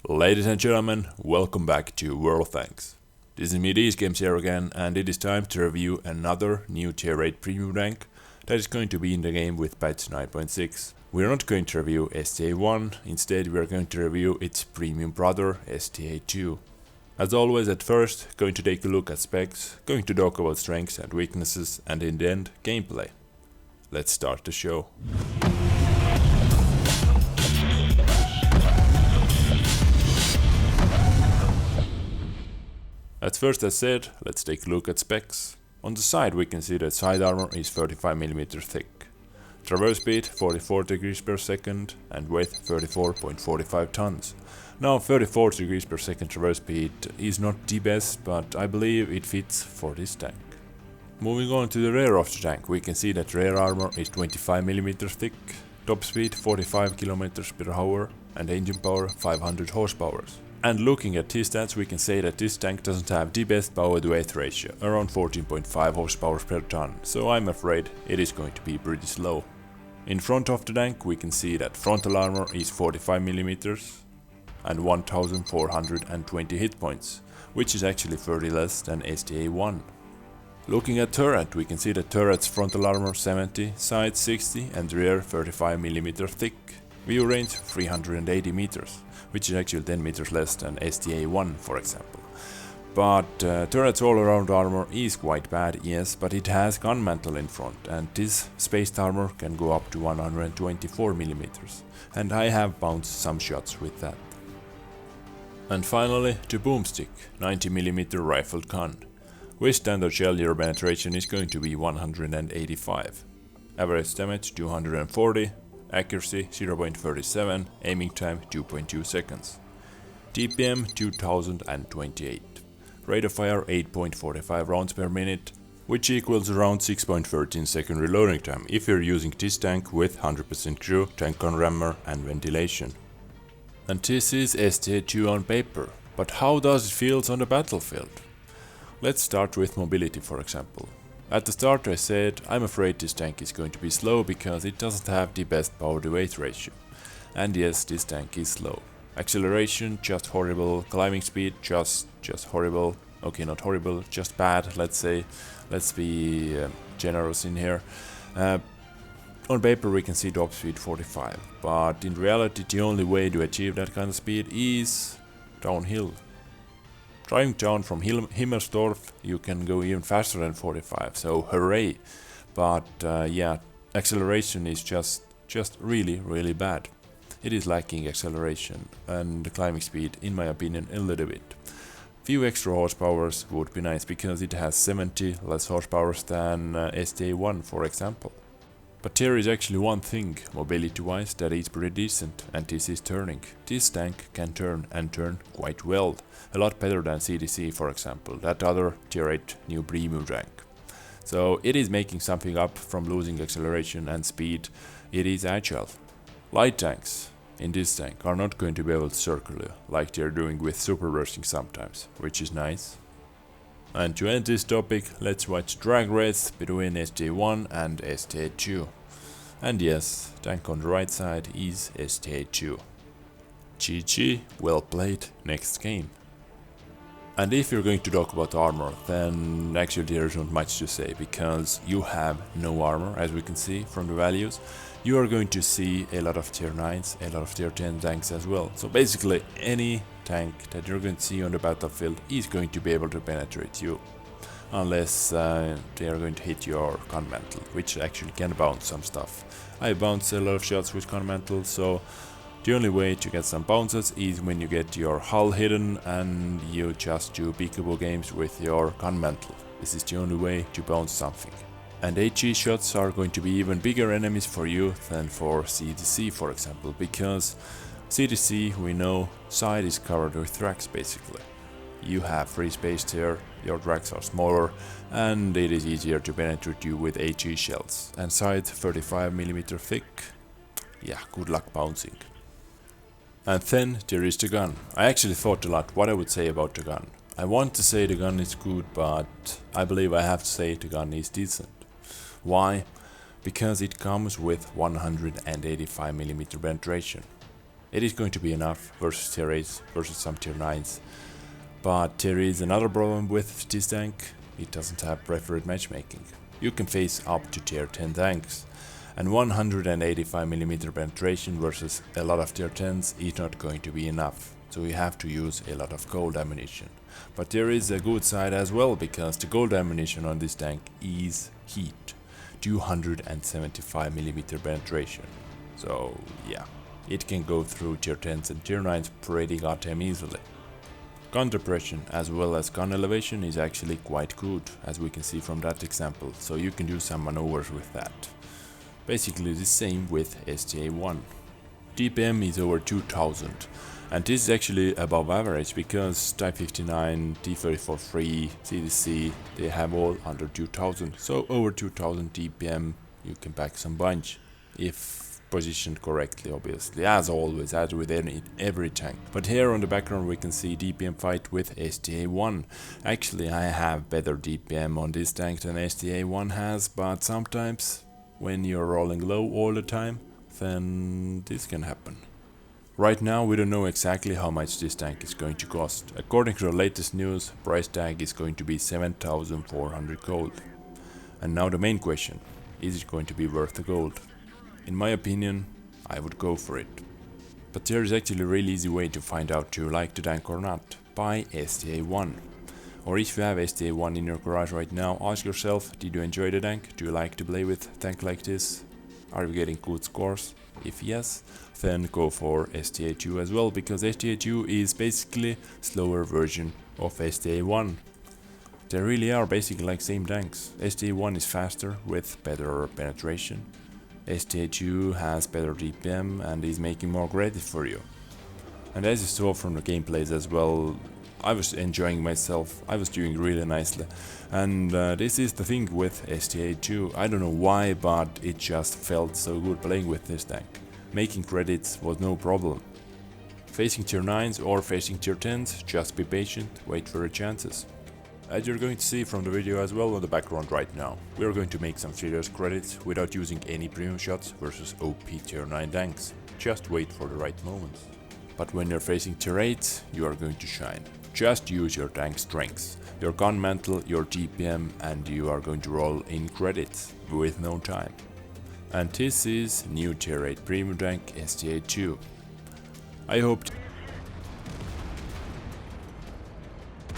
Ladies and gentlemen, welcome back to World of Tanks. This is me, DezGames here again, and it is time to review another new tier 8 premium rank that is going to be in the game with patch 9.6. We are not going to review STA-1, instead we are going to review its premium brother STA-2. As always, at first, going to take a look at specs, going to talk about strengths and weaknesses, and in the end, gameplay. Let's start the show. At first, as said, let's take a look at specs. On the side we can see that side armor is 35mm thick. Traverse speed 44 degrees per second and weight 34.45 tons. Now 34 degrees per second traverse speed is not the best, but I believe it fits for this tank. Moving on to the rear of the tank, we can see that rear armor is 25mm thick, top speed 45 km per hour and engine power 500 horsepower. And looking at his stats, we can say that this tank doesn't have the best power to weight ratio, around 14.5 horsepower per ton, so I'm afraid it is going to be pretty slow. In front of the tank we can see that frontal armor is 45mm and 1420 hit points, which is actually 30 less than STA-1. Looking at turret, we can see that turret's frontal armor 70, side 60 and rear 35mm thick. View range 380 meters, which is actually 10 meters less than STA-1 for example. But turret's all-around armor is quite bad, yes, but it has gun mantle in front, and this spaced armor can go up to 124mm, and I have bounced some shots with that. And finally, the boomstick, 90mm rifled gun. With standard shell your penetration is going to be 185. Average damage 240. Accuracy 0.37, aiming time 2.2 seconds. TPM 2028. Rate of fire 8.45 rounds per minute, which equals around 6.13 second reloading time if you're using this tank with 100% crew, tank on rammer and ventilation. And this is STA-2 on paper, but how does it feel on the battlefield? Let's start with mobility for example. At the start I said I'm afraid this tank is going to be slow because it doesn't have the best power to weight ratio. And yes, this tank is slow. Acceleration just horrible, climbing speed just horrible. Okay, not horrible, just bad, let's say. Let's be generous in here. On paper we can see top speed 45, but in reality the only way to achieve that kind of speed is downhill. Driving down from Himmersdorf you can go even faster than 45, so hooray! But yeah, acceleration is just really bad. It is lacking acceleration and the climbing speed, in my opinion, a little bit. Few extra horsepowers would be nice because it has 70 less horsepower than STA-1 for example. But there is actually one thing, mobility wise, that is pretty decent, and this is turning. This tank can turn and turn quite well, a lot better than CDC for example, that other tier 8 new premium rank. So it is making something up from losing acceleration and speed, it is agile. Light tanks in this tank are not going to be able to circle you, like they are doing with super bursting sometimes, which is nice. And to end this topic, let's watch drag race between STA-1 and STA-2. And yes, tank on the right side is STA-2. GG, well played, next game. And if you're going to talk about armor, then actually there's not much to say, because you have no armor, as we can see from the values. You are going to see a lot of tier 9s, a lot of tier 10 tanks as well. So basically any tank that you're going to see on the battlefield is going to be able to penetrate you. Unless they are going to hit your gun mantle, which actually can bounce some stuff. I bounce a lot of shots with gun mantle, so the only way to get some bounces is when you get your hull hidden and you just do peekaboo games with your gun mantle. This is the only way to bounce something. And HE shots are going to be even bigger enemies for you than for CDC for example, because CDC, we know, side is covered with tracks basically. You have free space here, your tracks are smaller, and it is easier to penetrate you with HE shells. And side 35mm thick, yeah, good luck bouncing. And then there is the gun. I actually thought a lot what I would say about the gun. I want to say the gun is good, but I believe I have to say the gun is decent. Why? Because it comes with 185mm penetration. It is going to be enough versus tier 8s, versus some tier 9s. But there is another problem with this tank, it doesn't have preferred matchmaking. You can face up to tier 10 tanks, and 185mm penetration versus a lot of tier 10s is not going to be enough, so you have to use a lot of gold ammunition. But there is a good side as well, because the gold ammunition on this tank is heat, 275mm penetration. So yeah, it can go through tier 10s and tier 9s pretty goddamn easily. Gun depression as well as gun elevation is actually quite good, as we can see from that example, so you can do some maneuvers with that. Basically the same with STA-1. DPM is over 2000, and this is actually above average because Type 59, T-34-3, CDC, they have all under 2000, so over 2000 DPM you can pack some bunch, if positioned correctly, obviously, as always, as with every tank. But here on the background we can see DPM fight with STA-1. Actually I have better DPM on this tank than STA-1 has, but sometimes when you're rolling low all the time, then this can happen. Right now we don't know exactly how much this tank is going to cost. According to the latest news, price tag is going to be 7,400 gold. And now the main question, is it going to be worth the gold? In my opinion, I would go for it. But there is actually a really easy way to find out do you like the tank or not. Buy STA-1. Or if you have STA-1 in your garage right now, ask yourself, did you enjoy the tank? Do you like to play with a tank like this? Are you getting good scores? If yes, then go for STA-2 as well, because STA-2 is basically slower version of STA-1. They really are basically like same tanks. STA-1 is faster with better penetration. STA-2 has better DPM and is making more credit for you. And as you saw from the gameplays as well, I was enjoying myself, I was doing really nicely. And this is the thing with STA-2, I don't know why, but it just felt so good playing with this tank. Making credits was no problem. Facing tier 9s or facing tier 10s, just be patient, wait for your chances. As you're going to see from the video as well on the background right now, we are going to make some serious credits without using any premium shots versus OP tier 9 tanks. Just wait for the right moments. But when you're facing tier 8s, you are going to shine. Just use your tank strengths, your gun mantle, your DPM, and you are going to roll in credits with no time. And this is new tier 8 premium tank STA-2. I hope